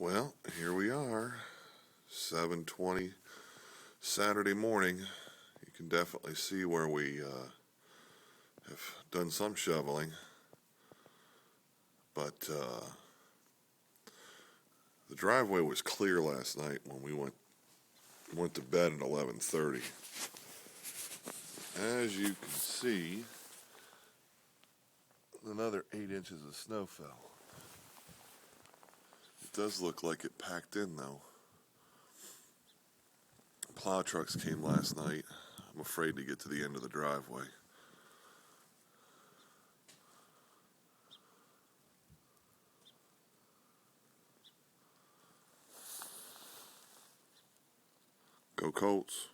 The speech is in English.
Well, here we are, 7:20 Saturday morning. You can definitely see where we have done some shoveling, but the driveway was clear last night when we went to bed at 11:30. As you can see, another 8 inches of snow fell. It does look like it packed in, though. Plow trucks came last night. I'm afraid to get to the end of the driveway. Go Colts.